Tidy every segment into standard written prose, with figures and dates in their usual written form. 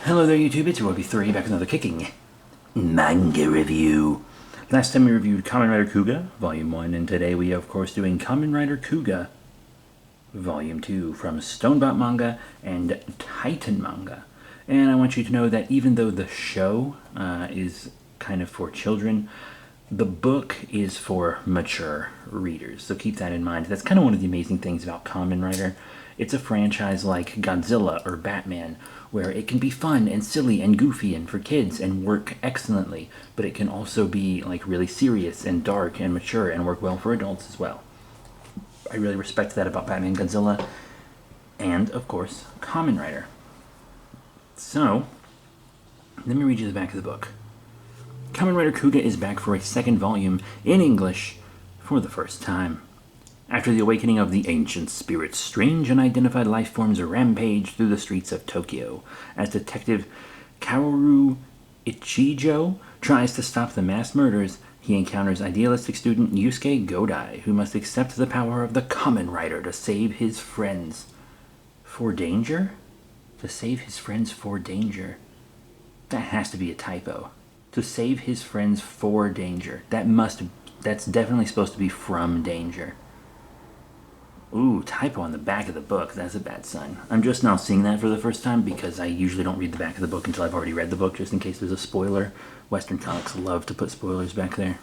Hello there YouTube, it's your Roby3 back with another kicking manga review. Last time we reviewed Kamen Rider Kuuga, Volume 1, and today we are of course doing Kamen Rider Kuuga, Volume 2 from Stonebot Manga and Titan Manga. And I want you to know that even though the show is kind of for children, the book is for mature readers, so keep that in mind. That's kind of one of the amazing things about Kamen Rider. It's a franchise like Godzilla or Batman, where it can be fun and silly and goofy and for kids and work excellently, but it can also be like really serious and dark and mature and work well for adults as well. I really respect that about Batman, Godzilla, and of course, Kamen Rider. So, let me read you the back of the book. Kamen Rider Kuuga is back for a second volume in English for the first time. After the awakening of the ancient spirits, strange unidentified life forms rampage through the streets of Tokyo. As Detective Kaoru Ichijo tries to stop the mass murders, he encounters idealistic student Yusuke Godai, who must accept the power of the Kamen Rider to save his friends. For danger? To save his friends for danger. That has to be a typo. To save his friends for danger. That's definitely supposed to be from danger. Ooh, typo on the back of the book. That's a bad sign. I'm just now seeing that for the first time because I usually don't read the back of the book until I've already read the book, just in case there's a spoiler. Western comics love to put spoilers back there.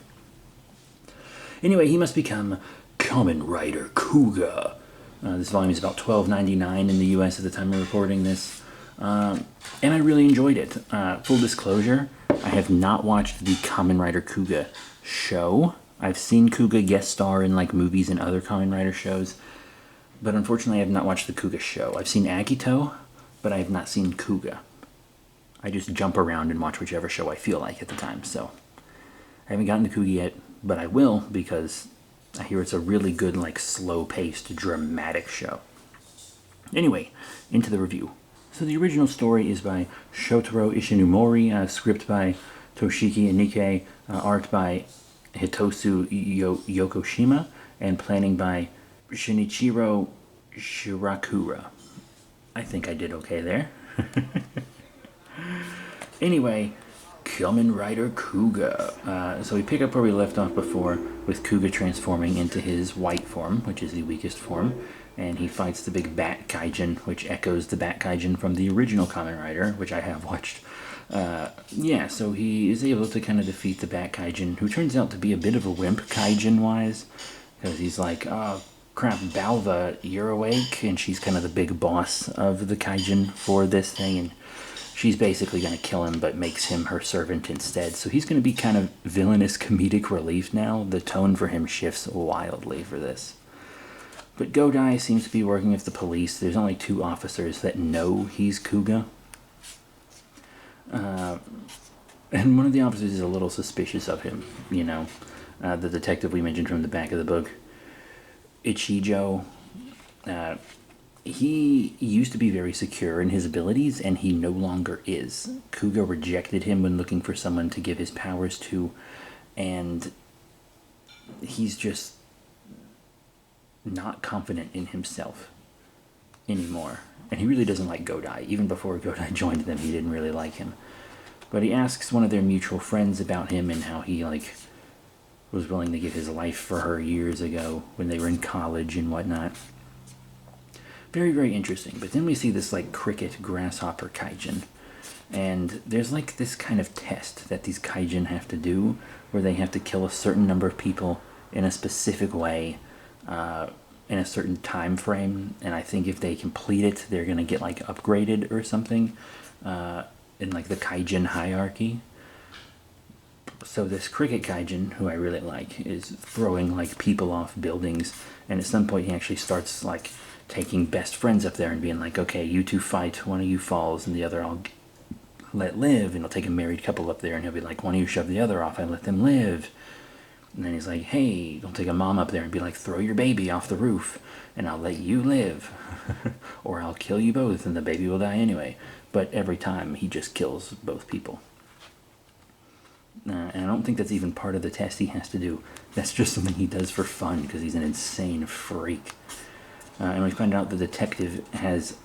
Anyway, he must become Kamen Rider Kuuga. This volume is about $12.99 in the US at the time of recording this. And I really enjoyed it. Full disclosure, I have not watched the Kamen Rider Kuuga show. I've seen Kuuga guest star in like movies and other Kamen Rider shows, but unfortunately I have not watched the Kuuga show. I've seen Agito, but I have not seen Kuuga. I just jump around and watch whichever show I feel like at the time, so I haven't gotten to Kuuga yet, but I will because I hear it's a really good, like, slow-paced, dramatic show. Anyway, into the review. So the original story is by Shotaro Ishinomori, script by Toshiki Inike, art by Hitosu Yokoshima, and planning by Shinichiro Shirakura. I think I did okay there. Anyway, Kamen Rider Kuuga. So we pick up where we left off before, with Kuuga transforming into his white form, which is the weakest form, and he fights the big Bat Kaijin, which echoes the Bat Kaijin from the original Kamen Rider, which I have watched. So he is able to kind of defeat the Bat Kaijin, who turns out to be a bit of a wimp Kaijin-wise, because he's like, oh, crap, Balva, you're awake? And she's kind of the big boss of the Kaijin for this thing, and she's basically going to kill him, but makes him her servant instead. So he's going to be kind of villainous comedic relief now. The tone for him shifts wildly for this. But Godai seems to be working with the police. There's only 2 officers that know he's Kuuga. And one of the officers is a little suspicious of him, you know. The detective we mentioned from the back of the book, Ichijo. He used to be very secure in his abilities, and he no longer is. Kuuga rejected him when looking for someone to give his powers to, and he's just not confident in himself anymore. And he really doesn't like Godai. Even before Godai joined them, he didn't really like him. But he asks one of their mutual friends about him and how he, like, was willing to give his life for her years ago when they were in college and whatnot. Very, very interesting. But then we see this, like, cricket grasshopper Kaijin. And there's, like, this kind of test that these Kaijin have to do where they have to kill a certain number of people in a specific way in a certain time frame. And I think if they complete it, they're going to get, like, upgraded or something in, like, the Kaijin hierarchy. So this cricket Kaijin, who I really like, is throwing, like, people off buildings. And at some point he actually starts, like, taking best friends up there and being like, okay, you 2 fight, one of you falls and the other I'll let live. And he'll take a married couple up there and he'll be like, one of you shove the other off, I let them live. And then he's like, hey, don't take a mom up there and be like, throw your baby off the roof and I'll let you live. Or I'll kill you both and the baby will die anyway. But every time he just kills both people. And I don't think that's even part of the test he has to do. That's just something he does for fun because he's an insane freak. And we find out the detective has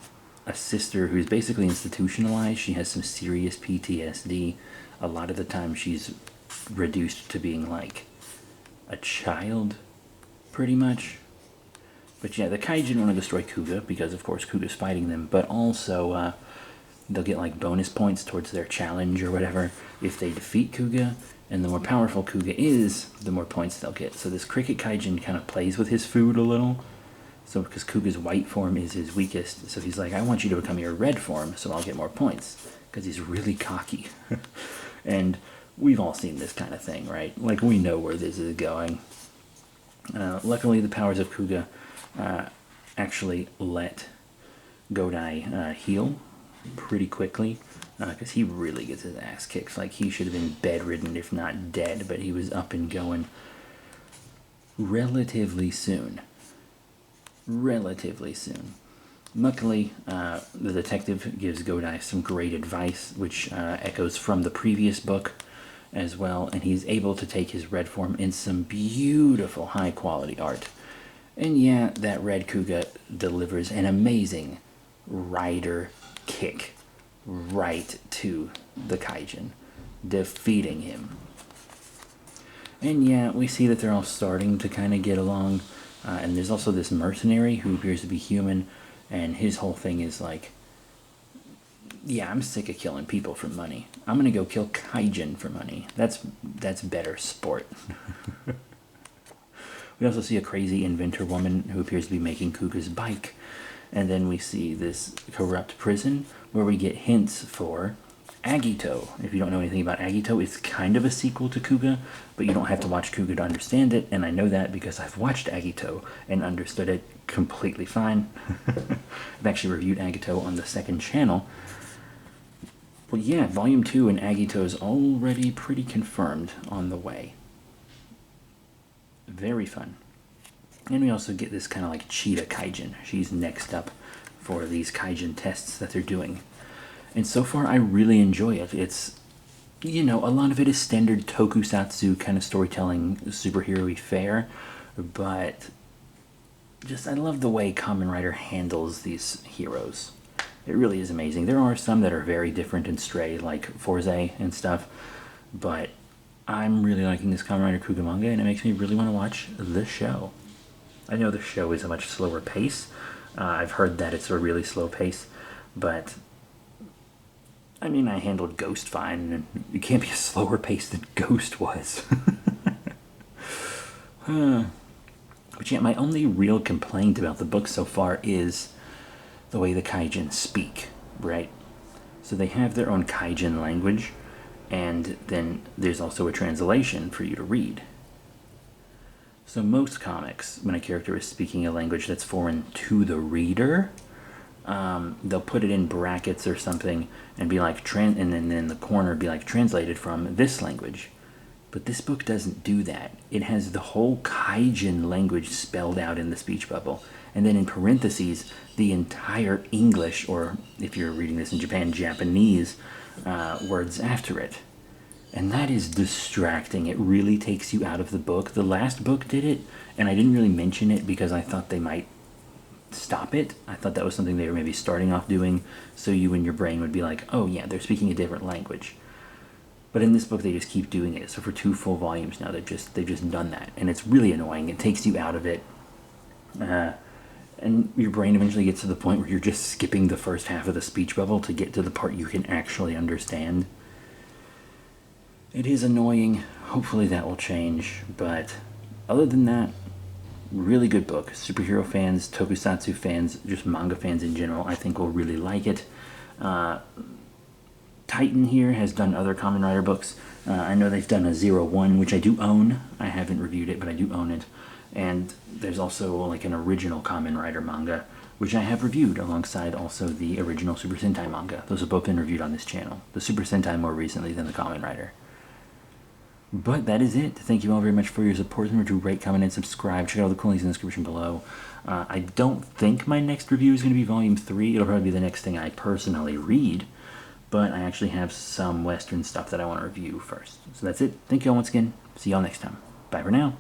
a sister who's basically institutionalized. She has some serious PTSD. A lot of the time she's reduced to being like a child, pretty much. But yeah, the Kaijin want to destroy Kuuga because, of course, Kuuga's fighting them. But also, they'll get like bonus points towards their challenge or whatever if they defeat Kuuga. And the more powerful Kuuga is, the more points they'll get. So this Cricket Kaijin kind of plays with his food a little. So because Kuga's white form is his weakest, so he's like, I want you to become your red form so I'll get more points. Because he's really cocky. And we've all seen this kind of thing, right? Like, we know where this is going. Luckily, the powers of Kuuga actually let Godai heal pretty quickly. Because he really gets his ass kicked. Like, he should have been bedridden, if not dead. But he was up and going relatively soon. Luckily, the detective gives Godai some great advice, which echoes from the previous book as well, and he's able to take his red form in some beautiful high-quality art. And yeah, that red Kuuga delivers an amazing rider kick right to the Kaijin, defeating him. And yeah, we see that they're all starting to kind of get along. And there's also this mercenary who appears to be human, and his whole thing is like, yeah, I'm sick of killing people for money. I'm gonna go kill Kaijin for money. That's better sport. We also see a crazy inventor woman who appears to be making Kuga's bike. And then we see this corrupt prison where we get hints for Agito. If you don't know anything about Agito, it's kind of a sequel to Kuuga, but you don't have to watch Kuuga to understand it, and I know that because I've watched Agito and understood it completely fine. I've actually reviewed Agito on the second channel. Well, yeah, Volume 2 and Agito is already pretty confirmed on the way. Very fun. And we also get this kind of like Cheetah Kaijin. She's next up for these Kaijin tests that they're doing. And so far, I really enjoy it. It's, you know, a lot of it is standard tokusatsu kind of storytelling, superhero-y fare, but just I love the way Kamen Rider handles these heroes. It really is amazing. There are some that are very different and stray, like Forze and stuff, but I'm really liking this Kamen Rider Kuuga manga, and it makes me really want to watch the show. I know the show is a much slower pace. I've heard that it's a really slow pace, but I mean, I handled Ghost fine, and it can't be a slower pace than Ghost was. But yeah, my only real complaint about the book so far is the way the Kaijin speak, right? So they have their own Kaijin language, and then there's also a translation for you to read. So most comics, when a character is speaking a language that's foreign to the reader, they'll put it in brackets or something and be like, and then in the corner be like, translated from this language. But this book doesn't do that. It has the whole Kaijin language spelled out in the speech bubble. And then in parentheses, the entire English, or if you're reading this in Japan, Japanese words after it. And that is distracting. It really takes you out of the book. The last book did it, and I didn't really mention it because I thought they might stop it. I thought that was something they were maybe starting off doing, so you and your brain would be like, oh yeah, they're speaking a different language. But in this book, they just keep doing it. So for 2 full volumes now, they've just done that, and it's really annoying. It takes you out of it, and your brain eventually gets to the point where you're just skipping the first half of the speech bubble to get to the part you can actually understand. It is annoying. Hopefully that will change, but other than that, really good book. Superhero fans, tokusatsu fans, just manga fans in general, I think will really like it. Titan here has done other Kamen Rider books. I know they've done a 01, which I do own. I haven't reviewed it, but I do own it. And there's also like an original Kamen Rider manga, which I have reviewed alongside also the original Super Sentai manga. Those have both been reviewed on this channel. The Super Sentai more recently than the Kamen Rider. But that is it. Thank you all very much for your support. Remember to rate, comment, and subscribe. Check out all the cool links in the description below. I don't think my next review is going to be Volume 3. It'll probably be the next thing I personally read. But I actually have some Western stuff that I want to review first. So that's it. Thank you all once again. See y'all next time. Bye for now.